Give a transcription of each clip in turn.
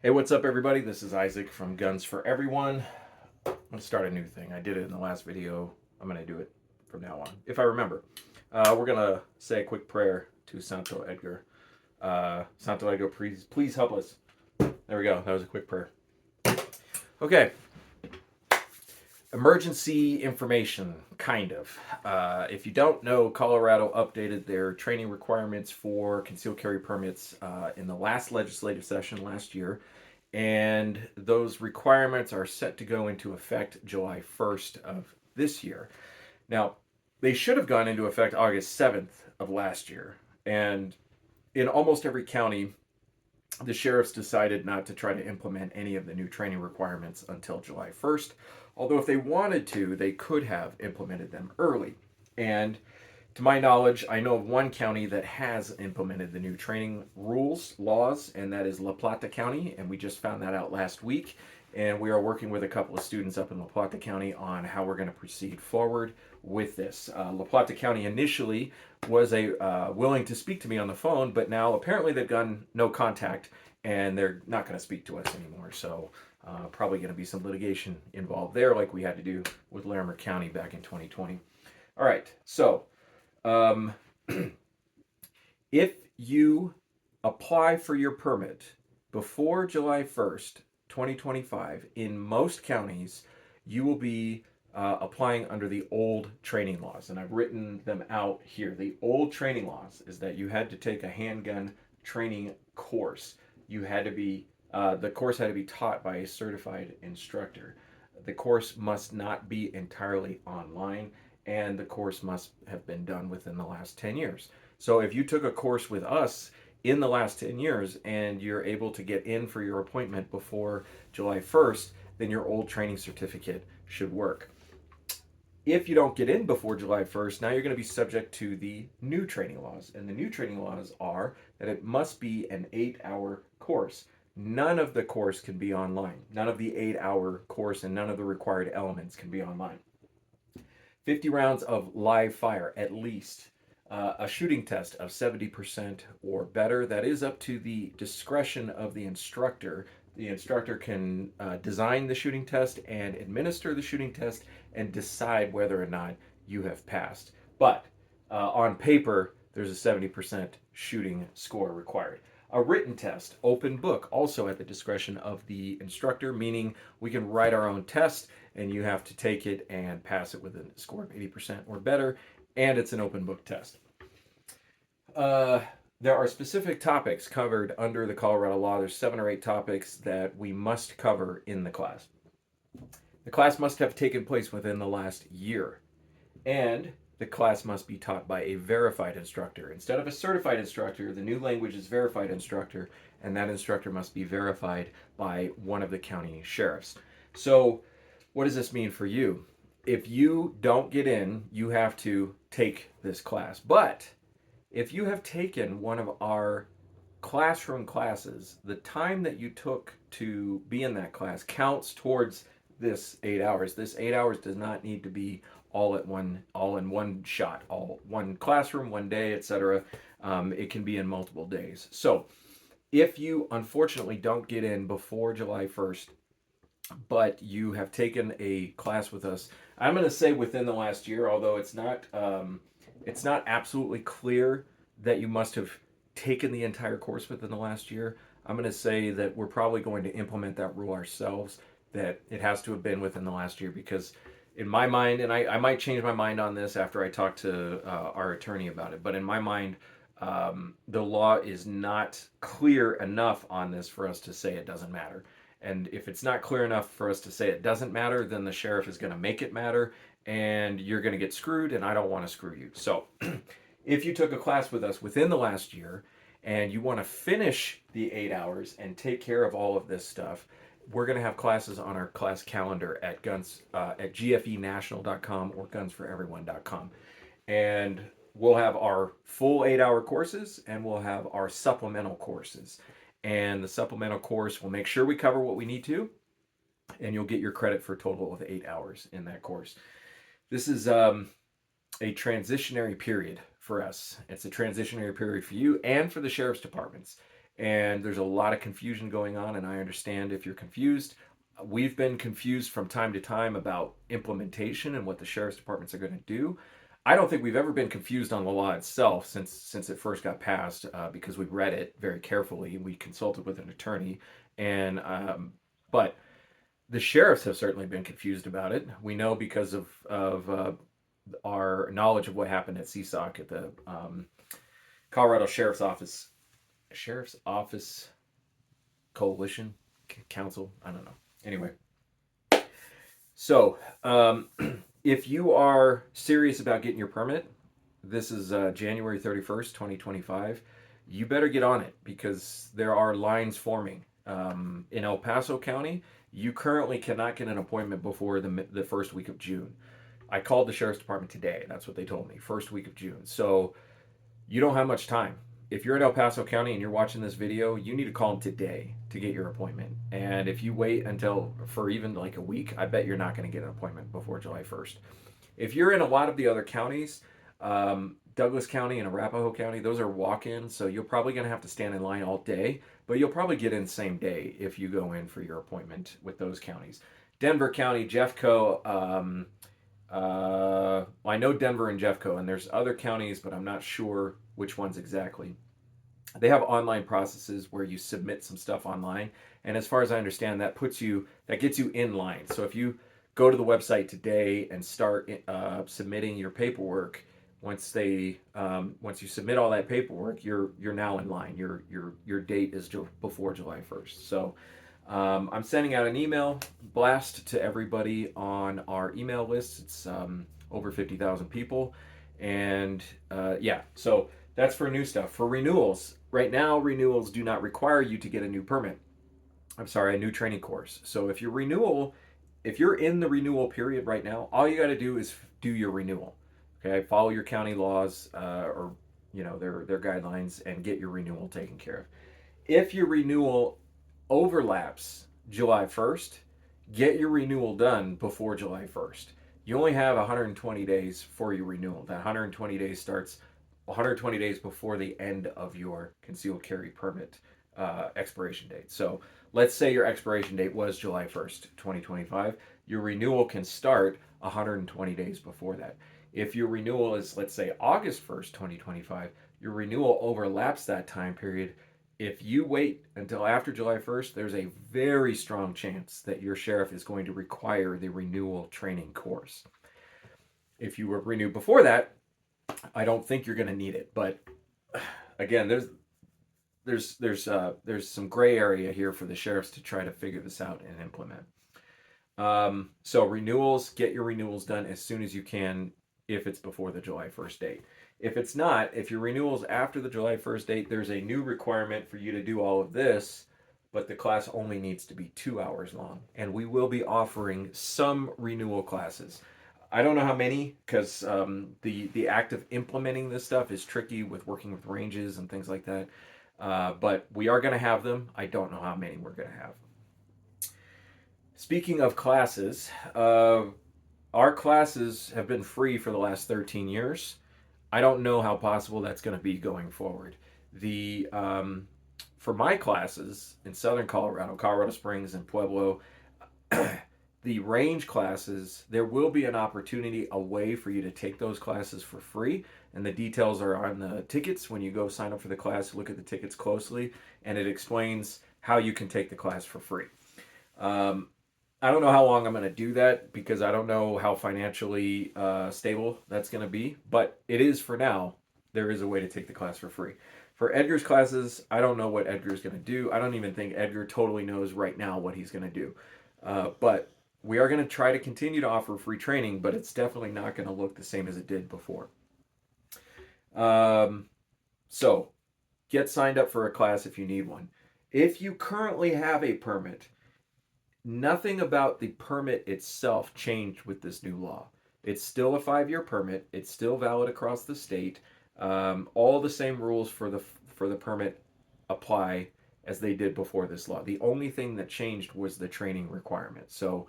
Hey, what's up, everybody? This is Isaac from Guns for Everyone. I'm going to start a new thing. I did it in the last video. I'm going to do it from now on, if I remember. We're going to say a quick prayer to Santo Edgar. Santo Edgar, please help us. There we go. That was a quick prayer. Okay. Emergency information, kind of. If you don't know, Colorado updated their training requirements for concealed carry permits in the last legislative session last year. And those requirements are set to go into effect July 1st of this year. Now, they should have gone into effect August 7th of last year. And in almost every county, the sheriffs decided not to try to implement any of the new training requirements until July 1st. Although, if they wanted to, they could have implemented them early. And to my knowledge, I know of one county that has implemented the new training laws, and that is La Plata County. And we just found that out last week. And we are working with a couple of students up in La Plata County on how we're going to proceed forward with this. La Plata County initially was willing to speak to me on the phone, but now apparently they've gotten no contact and they're not going to speak to us anymore. So probably going to be some litigation involved there, like we had to do with Larimer County back in 2020. All right, so if you apply for your permit before July 1st, 2025, in most counties, you will be applying under the old training laws. And I've written them out here. The old training laws is that you had to take a handgun training course. You had to be, the course had to be taught by a certified instructor. The course must not be entirely online, and the course must have been done within the last 10 years. So if you took a course with us in the last 10 years and you're able to get in for your appointment before July 1st, then your old training certificate should work. If you don't get in before July 1st, now you're going to be subject to the new training laws. And the new training laws are that it must be an 8-hour course. None of the course can be online. None of the 8-hour course and none of the required elements can be online. 50 rounds of live fire, at least. A shooting test of 70% or better. That is up to the discretion of the instructor. The instructor can design the shooting test and administer the shooting test and decide whether or not you have passed. But on paper, there's a 70% shooting score required. A written test, open book, also at the discretion of the instructor, meaning we can write our own test and you have to take it and pass it with a score of 80% or better, and it's an open book test. There are specific topics covered under the Colorado law. There's 7 or 8 topics that we must cover in the class. The class must have taken place within the last year, and the class must be taught by a verified instructor. Instead of a certified instructor, the new language is verified instructor, and that instructor must be verified by one of the county sheriffs. So what does this mean for you? If you don't get in, you have to take this class. But if you have taken one of our classroom classes, the time that you took to be in that class counts towards this 8 hours. This 8 hours does not need to be all in one shot, all one classroom, one day, etc. It can be in multiple days. So if you unfortunately don't get in before July 1st, but you have taken a class with us, I'm going to say within the last year, although it's not absolutely clear that you must have taken the entire course within the last year. I'm going to say that we're probably going to implement that rule ourselves, that it has to have been within the last year, because in my mind, and I might change my mind on this after I talk to our attorney about it, but in my mind, the law is not clear enough on this for us to say it doesn't matter. And if it's not clear enough for us to say it doesn't matter, then the sheriff is going to make it matter, and you're going to get screwed, and I don't want to screw you. So if you took a class with us within the last year and you want to finish the 8 hours and take care of all of this stuff, we're going to have classes on our class calendar at gfenational.com or gunsforeveryone.com. And we'll have our full 8-hour courses and we'll have our supplemental courses. And the supplemental course will make sure we cover what we need to, and you'll get your credit for a total of 8 hours in that course. This is a transitionary period for us. It's a transitionary period for you and for the sheriff's departments. and there's a lot of confusion going on, and I understand if you're confused. We've been confused from time to time about implementation and what the sheriff's departments are going to do. I don't think we've ever been confused on the law itself since it first got passed, because we read it very carefully. We consulted with an attorney, and but the sheriffs have certainly been confused about it. We know because of our knowledge of what happened at CSOC at the Colorado Sheriff's Office Coalition Council. I don't know. Anyway, so if you are serious about getting your permit, this is January 31st, 2025. You better get on it because there are lines forming. In El Paso County, you currently cannot get an appointment before the first week of June. I called the sheriff's department today. That's what they told me. First week of June. So you don't have much time. If you're in El Paso County and you're watching this video, you need to call them today to get your appointment. And if you wait until for even like a week, I bet you're not going to get an appointment before July 1st. If you're in a lot of the other counties, Douglas County and Arapahoe County, those are walk-ins, so you're probably going to have to stand in line all day, but you'll probably get in the same day if you go in for your appointment with those counties. Denver County, Jeffco, well, I know Denver and Jeffco, and there's other counties, but I'm not sure which ones exactly. They have online processes where you submit some stuff online, and as far as I understand, that gets you in line. So if you go to the website today and start submitting your paperwork, once you submit all that paperwork, you're now in line. Your date is before July 1st. So I'm sending out an email blast to everybody on our email list. It's over 50,000 people. And yeah, so that's for new stuff. For renewals, right now, renewals do not require you to get a new permit. I'm sorry, a new training course. So if you're in the renewal period right now, all you got to do is do your renewal. Okay, follow your county laws or their guidelines and get your renewal taken care of. If your renewal overlaps July 1st, get your renewal done before July 1st. You only have 120 days for your renewal. That 120 days starts 120 days before the end of your concealed carry permit expiration date. So let's say your expiration date was July 1st, 2025. Your renewal can start 120 days before that. If your renewal is, let's say, August 1st, 2025, your renewal overlaps that time period. If you wait until after July 1st, there's a very strong chance that your sheriff is going to require the renewal training course. If you were renewed before that, I don't think you're going to need it. But again, there's some gray area here for the sheriffs to try to figure this out and implement. So renewals, get your renewals done as soon as you can if it's before the July 1st date. If it's not, if your renewal's after the July 1st date, there's a new requirement for you to do all of this, but the class only needs to be 2 hours long. And we will be offering some renewal classes. I don't know how many, because the act of implementing this stuff is tricky with working with ranges and things like that. But we are going to have them. I don't know how many we're going to have. Speaking of classes, our classes have been free for the last 13 years. I don't know how possible that's going to be going forward. For my classes in Southern Colorado, Colorado Springs and Pueblo, the range classes, there will be an opportunity, a way for you to take those classes for free. And the details are on the tickets. When you go sign up for the class, look at the tickets closely, and it explains how you can take the class for free. I don't know how long I'm going to do that because I don't know how financially stable that's going to be, but it is for now. There is a way to take the class for free. For Edgar's classes, I don't know what Edgar's going to do. I don't even think Edgar totally knows right now what he's going to do. But we are going to try to continue to offer free training, but it's definitely not going to look the same as it did before. So get signed up for a class if you need one. If you currently have a permit, nothing about the permit itself changed with this new law. It's still a 5-year permit. It's still valid across the state. All the same rules for the permit apply as they did before this law. The only thing that changed was the training requirement. So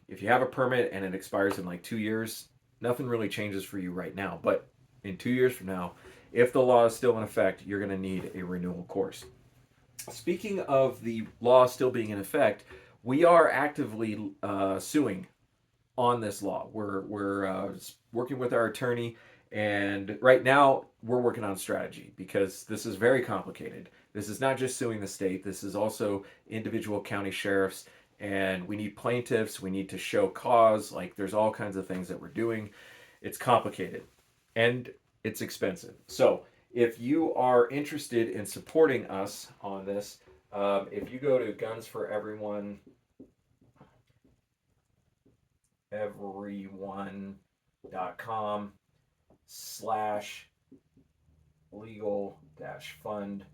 if you have a permit and it expires in like 2 years, nothing really changes for you right now. But in 2 years from now, if the law is still in effect, you're going to need a renewal course. Speaking of the law still being in effect, we are actively suing on this law. We're working with our attorney, and right now we're working on strategy because this is very complicated. This is not just suing the state. This is also individual county sheriffs, and we need plaintiffs. We need to show cause. Like there's all kinds of things that we're doing. It's complicated, and it's expensive. So if you are interested in supporting us on this, if you go to gunsforeveryone.com slash legal dash fund,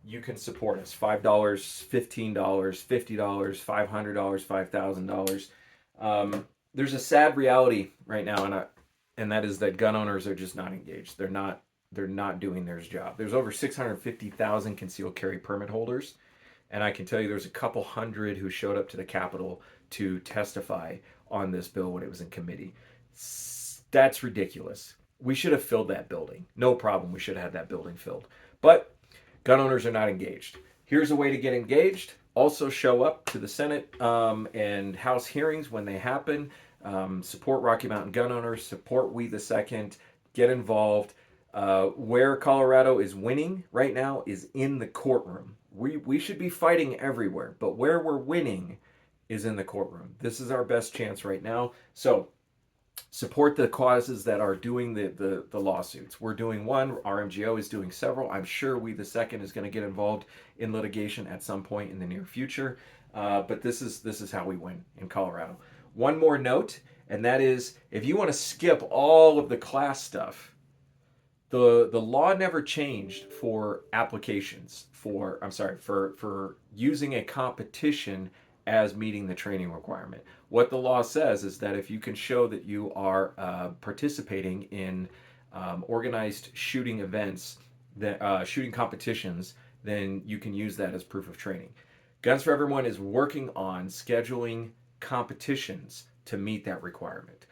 you can support us. $5, $15, $50, $500, $5,000. There's a sad reality right now, and that is that gun owners are just not engaged. They're not doing their job. There's over 650,000 concealed carry permit holders, and I can tell you there's a couple hundred who showed up to the Capitol to testify on this bill when it was in committee. That's ridiculous. We should have filled that building. No problem. We should have had that building filled. But gun owners are not engaged. Here's a way to get engaged. Also, show up to the Senate and House hearings when they happen. Support Rocky Mountain gun owners. Support We the Second. Get involved. Where Colorado is winning right now is in the courtroom. We should be fighting everywhere, but where we're winning is in the courtroom. This is our best chance right now. So support the causes that are doing the lawsuits. We're doing one. RMGO is doing several. I'm sure We the Second is going to get involved in litigation at some point in the near future. But this is how we win in Colorado. One more note, and that is if you want to skip all of the class stuff, the law never changed for applications for using a competition as meeting the training requirement. What the law says is that if you can show that you are participating in organized shooting events, that shooting competitions, then you can use that as proof of training. Guns for Everyone is working on scheduling competitions to meet that requirement.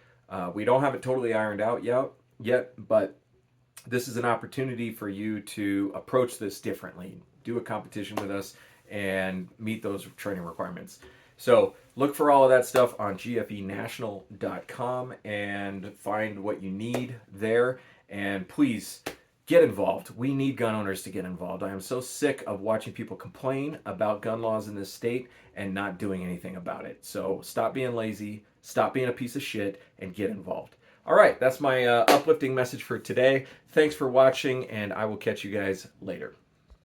We don't have it totally ironed out yet, but this is an opportunity for you to approach this differently, do a competition with us, and meet those training requirements. So look for all of that stuff on gfenational.com and find what you need there. And please get involved. We need gun owners to get involved. I am so sick of watching people complain about gun laws in this state and not doing anything about it. So stop being lazy, stop being a piece of shit, and get involved. All right, that's my uplifting message for today. Thanks for watching, and I will catch you guys later.